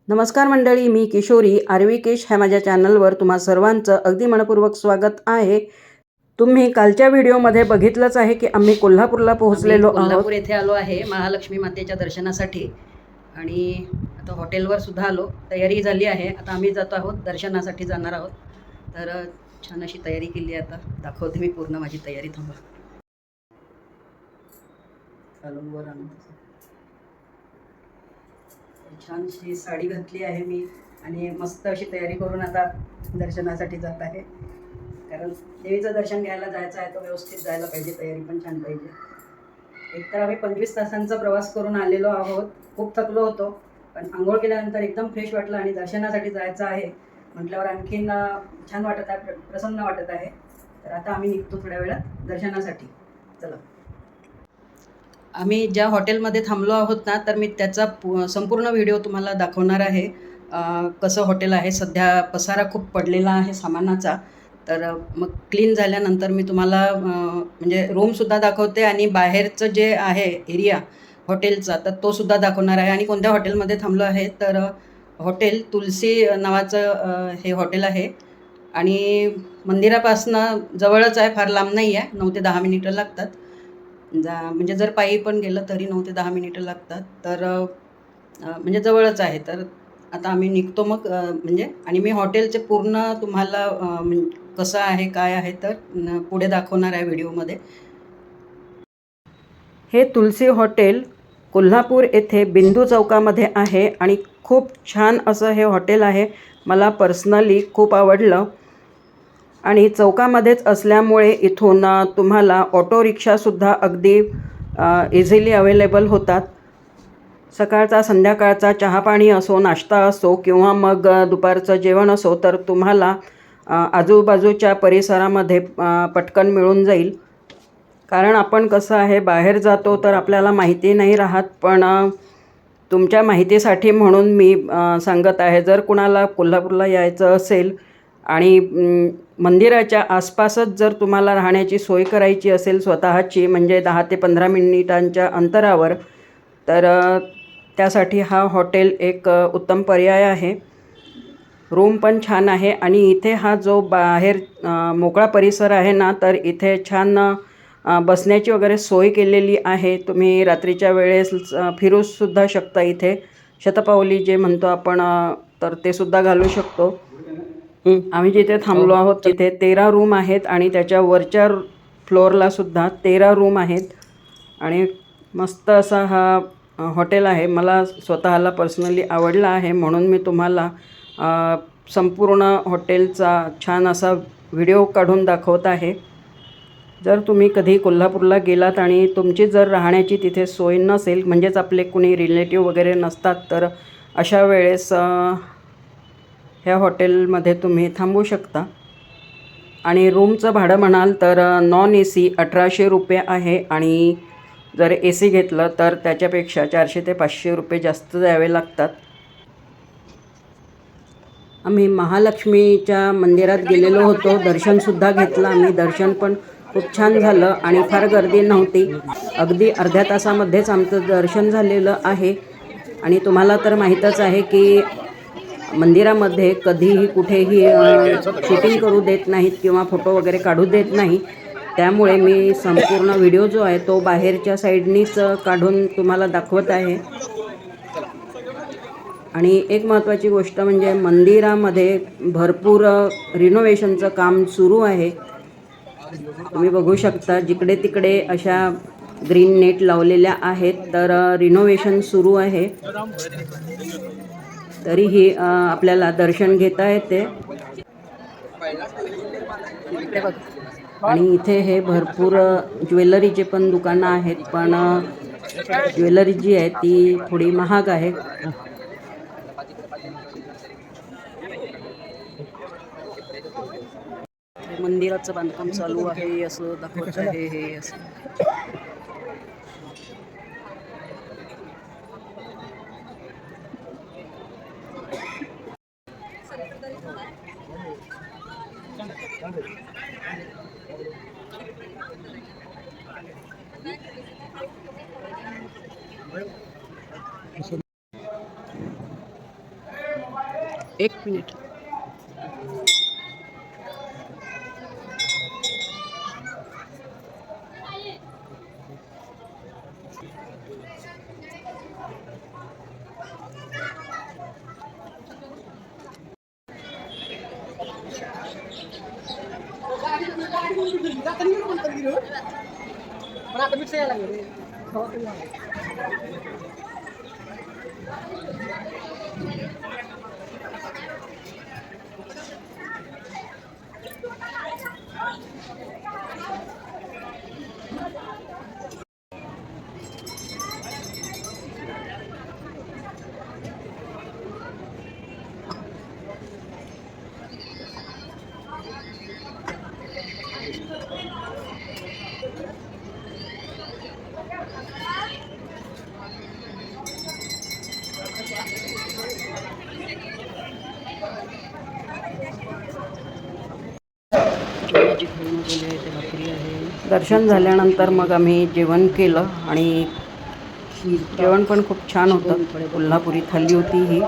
नमस्कार मंडळी, मी किशोरी आर्विकेश ह्या माझ्या चॅनलवर तुम्हा सर्वांचं अगदी मनपूर्वक स्वागत आहे। तुम्ही कालच्या व्हिडिओमध्ये बघितलंच आहे की आम्ही कोल्हापूरला पोहोचलेलो आहोत। कोल्हापूर येथे आलो आहे महालक्ष्मी मातेच्या दर्शनासाठी आणि आता हॉटेलवर सुद्धा आलो। तयारी झाली आहे, आता आम्ही जातो आहोत दर्शनासाठी जाणार आहोत। तर छान अशी तयारी केली आहे, आता दाखवते मी पूर्ण माझी तयारी। थांबा चालून वर आणून छानशी साडी घातली आहे मी आणि मस्त अशी तयारी करून आता दर्शनासाठी जात आहे। कारण देवीचं दर्शन घ्यायला जायचं आहे, तो व्यवस्थित जायला पाहिजे, तयारी पण छान पाहिजे। एकतर आम्ही 25 तासांचा प्रवास करून आलेलो आहोत, खूप थकलो होतो, पण आंघोळ केल्यानंतर एकदम फ्रेश वाटलं आणि दर्शनासाठी जायचं आहे म्हटल्यावर आणखीन छान वाटत आहे, प्रसन्न वाटत आहे। तर आता आम्ही निघतो थोड्या वेळात दर्शनासाठी। चला, आम्ही ज्या हॉटेलमध्ये थांबलो आहोत ना, तर मी त्याचा संपूर्ण व्हिडिओ तुम्हाला दाखवणार आहे। कसं हॉटेल आहे, सध्या पसारा खूप पडलेला आहे सामानाचा। तर मग क्लीन झाल्यानंतर मी तुम्हाला म्हणजे रूमसुद्धा दाखवते आणि बाहेरचं जे आहे एरिया हॉटेलचा, तर तो सुद्धा दाखवणार आहे। आणि कोणत्या हॉटेलमध्ये थांबलो आहे, तर हॉटेल तुलसी नावाचं हे हॉटेल आहे आणि मंदिरापासनं जवळच आहे, फार लांब नाही आहे, 9 ते 10 मिनिटं लागतात। म्हणजे जर पायी पण गेलं तरी 9 ते 10 मिनिटं लागतात। तर म्हणजे जवळच आहे। तर आता आम्ही निघतो मग म्हणजे आणि मी हॉटेलचे पूर्ण तुम्हाला कसं आहे काय आहे तर पुढे दाखवणार आहे व्हिडिओमध्ये। हे तुलसी हॉटेल कोल्हापूर येथे बिंदू चौकामध्ये आहे आणि खूप छान असं हे हॉटेल आहे, मला पर्सनली खूप आवडलं। आणि चौकामध्येच असल्यामुळे इथून तुम्हाला ऑटो रिक्षासुद्धा अगदी इझिली अवेलेबल होतात। सकाळचा संध्याकाळचा चहापाणी असो, नाश्ता असो किंवा मग दुपारचं जेवण असो, तर तुम्हाला आजूबाजूच्या परिसरामध्ये पटकन मिळून जाईल। कारण आपण कसं आहे, बाहेर जातो तर आपल्याला माहिती नाही राहत, पण तुमच्या माहितीसाठी म्हणून मी सांगत आहे, जर कुणाला कोल्हापूरला यायचं असेल आणि मंदिराच्या आसपासच जर तुम्हाला राहण्याची सोय करायची असेल स्वतःची, म्हणजे 10 ते 15 मिनिटांच्या अंतरावर, तर त्यासाठी हा हॉटेल एक उत्तम पर्याय आहे। रूम पण छान आहे आणि इथे हा जो बाहेर मोकळा परिसर आहे ना, तर इथे छान बसण्याची वगैरे सोय केलेली आहे। तुम्ही रात्रीच्या वेळेस फिरूसुद्धा शकता इथे, शतपावली जे म्हणतो आपण, तर ते सुद्धा घालू शकतो। आम्ही जिथे थांबलो आहोत तिथे 13 रूम आहेत आणि त्याच्या वरच्या फ्लोअरला सुद्धा 13 रूम आहेत आणि मस्त असा हा हॉटेल आहे। मला स्वतःला पर्सनली आवडला आहे, म्हणून मी तुम्हाला संपूर्ण हॉटेलचा छान असा व्हिडिओ काढून दाखवत आहे। जर तुम्ही कधी कोल्हापूरला गेलात आणि तुमची जर राहण्याची तिथे सोय नसेल, म्हणजेच आपले कुणी रिलेटिव्ह वगैरे नसतात, तर अशा वेळेस ह्या हॉटेलमध्ये तुम्ही थांबू शकता। आणि रूमचं भाडं म्हणाल तर नॉन AC 1800 रुपये आहे आणि जर AC घेतलं तर त्याच्यापेक्षा 400 ते 500 रुपये जास्त द्यावे लागतात। आम्ही महालक्ष्मीच्या मंदिरात गेलेलो होतो, दर्शनसुद्धा घेतलं आम्ही। दर्शन पण खूप छान झालं आणि फार गर्दी नव्हती, अगदी अर्ध्या तासामध्येच आमचं दर्शन झालेलं आहे। आणि तुम्हाला तर माहीतच आहे की मंदिरामध्ये कधीही कुठेही शूटिंग करू देत नाहीत किंवा फोटो वगैरे काढू देत नाही, त्यामुळे मी संपूर्ण व्हिडिओ जो आहे तो बाहेरच्या साईडनीच काढून तुम्हाला दाखवत आहे। आणि एक महत्त्वाची गोष्ट म्हणजे मंदिरामध्ये भरपूर रिनोव्हेशनचं काम सुरू आहे। तुम्ही बघू शकता जिकडे तिकडे अशा ग्रीन नेट लावलेल्या आहेत, तर रिनोव्हेशन सुरू आहे। तरीही आपल्याला दर्शन घेता येते। आणि इथे हे भरपूर ज्वेलरीचे पण दुकानं आहेत, पण ज्वेलरी जी आहे ती थोडी महाग आहे। मंदिराचं बांधकाम चालू आहे असं दाखवत आहे हे असं। एक मिनिट. दर्शन झाल्यानंतर मग आम्ही जेवण केलं आणि जेवण पण खूप छान होतं. कोल्हापुरी थाली होती ही.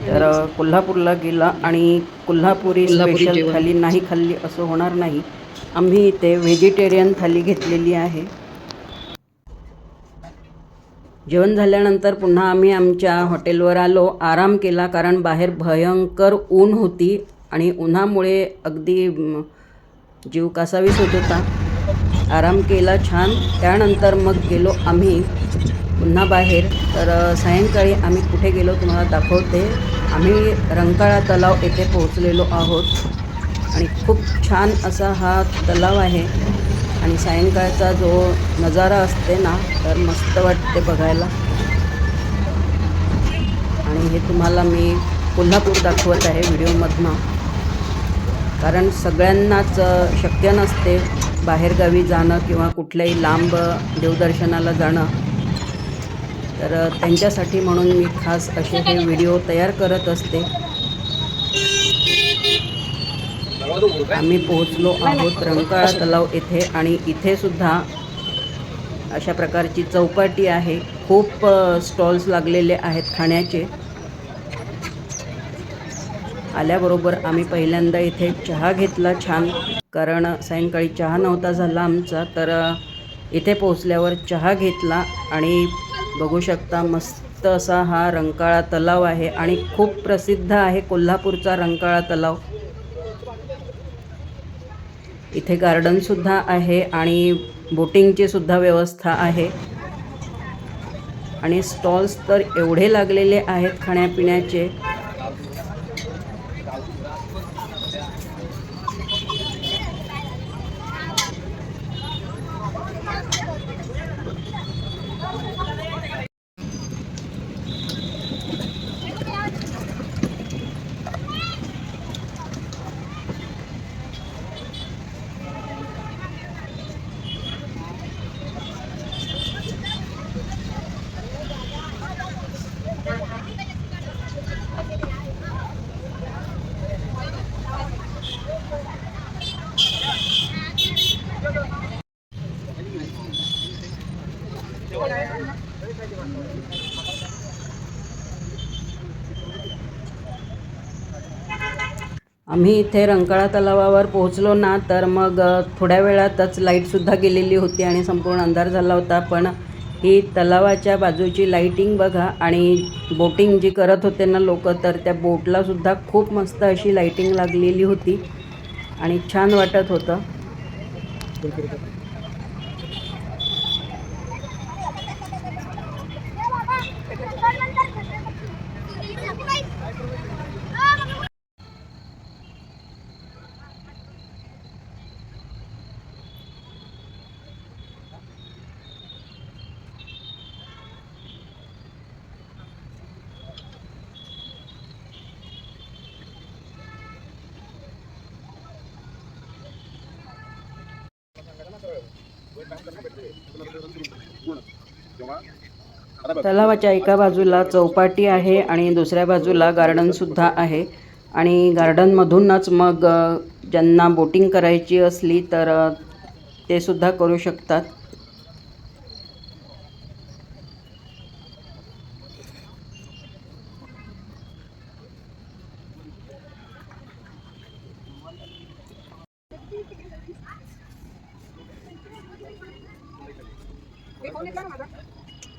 तर कोल्हापूरला गेला आणि कोल्हापुरी स्पेशल थाली नाही खाल्ली असं होणार नाही. आम्ही इथे व्हेजिटेरियन थाली घेतलेली आहे. जेवण झाल्यानंतर पुन्हा आम्ही आमच्या हॉटेलवर आलो, आराम केला, कारण बाहेर भयंकर ऊन होती आणि उन्हामुळे अगदी जीव कासावीस होत होता. आराम केला छान. त्यानंतर मग गेलो आम्ही पुन्हा बाहेर. तर सायंकाळी आम्ही कुठे गेलो तुम्हाला दाखवते. आम्ही रंकाळा तलाव येथे पोहोचलेलो आहोत आणि खूप छान असा हा तलाव आहे आणि सायंकाळचा जो नजारा असते ना तर मस्त वाटते बघायला. आणि हे तुम्हाला मी कोल्हापूर दाखवत आहे व्हिडिओमधनं, कारण सगळ्यांनाच शक्य नसते बाहेरगावी जाणं किंवा कुठल्याही लांब देवदर्शनाला जाणं. तर त्यांच्यासाठी म्हणून मी खास असे हे व्हिडिओ तयार करत असते. आम्ही पोहोचलो आहोत रंकाळा तलाव येथे आणि इथे सुद्धा अशा प्रकारची चौपाटी आहे. खूप स्टॉल्स लागलेले आहेत खाण्याचे. आल्याबरोबर आम्ही पहिल्यांदा इथे चहा घेतला छान, कारण सायंकाळी चहा नव्हता झाला आमचा. तर इथे पोहोचल्यावर चहा घेतला आणि बघू शकता मस्त असा हा रंकाळा तलाव आहे आणि खूप प्रसिद्ध आहे कोल्हापूरचा रंकाळा तलाव. इथे गार्डनसुद्धा आहे आणि बोटिंगची सुद्धा व्यवस्था आहे आणि स्टॉल्स तर एवढे लागलेले आहेत खाण्यापिण्याचे. आम्ही इथे रंकाळा तलावावर पोहोचलो ना तर मग थोड्या वेळातच लाईटसुद्धा गेलेली होती आणि संपूर्ण अंधार झाला होता. पण ही तलावाच्या बाजूची लाईटिंग बघा आणि बोटिंग जी करत होते ना लोक, तर त्या बोटलासुद्धा खूप मस्त अशी लाईटिंग लागलेली होती आणि छान वाटत होतं. तलावाच्या एका बाजूला चौपाटी आहे आणि दुसऱ्या बाजूला गार्डनसुद्धा आहे आणि गार्डनमधूनच मग ज्यांना बोटिंग करायची असली तर ते सुद्धा करू शकतात.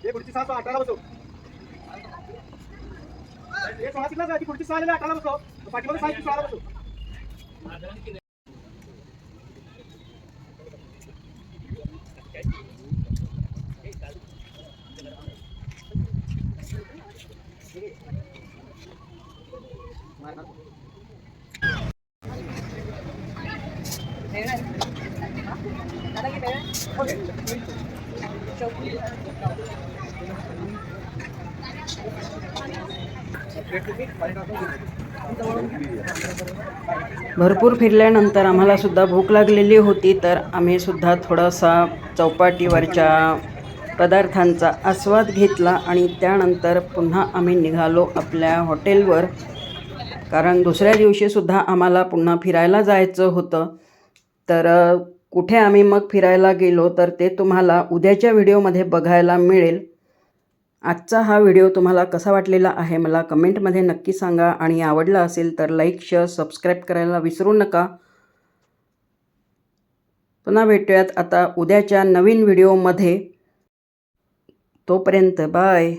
ये खुर्ची 618 बसव. ये 16 किलो आहे, ती खुर्ची 6 18 बसव. पाठीमध्ये 6 16 बसव. भरपूर फिरल्यानंतर आम्हाला सुद्धा भूक लागलेली होती, तर आम्ही सुद्धा थोडासा चौपाटीवरच्या पदार्थांचा आस्वाद घेतला आणि त्यानंतर पुन्हा आम्ही निघालो आपल्या हॉटेलवर. कारण दुसऱ्या दिवशीसुद्धा आम्हाला पुन्हा फिरायला जायचं होतं. तर कुठे आम्ही मग फिरायला गेलो तर ते तुम्हाला उद्याच्या व्हिडिओमध्ये बघायला मिळेल. आजचा हा व्हिडिओ तुम्हाला कसा वाटलेला आहे मला कमेंटमध्ये नक्की सांगा आणि आवडला असेल तर लाईक, शेअर, सबस्क्राईब करायला विसरू नका. पुन्हा भेटूयात आता उद्याच्या नवीन व्हिडिओमध्ये. तोपर्यंत बाय.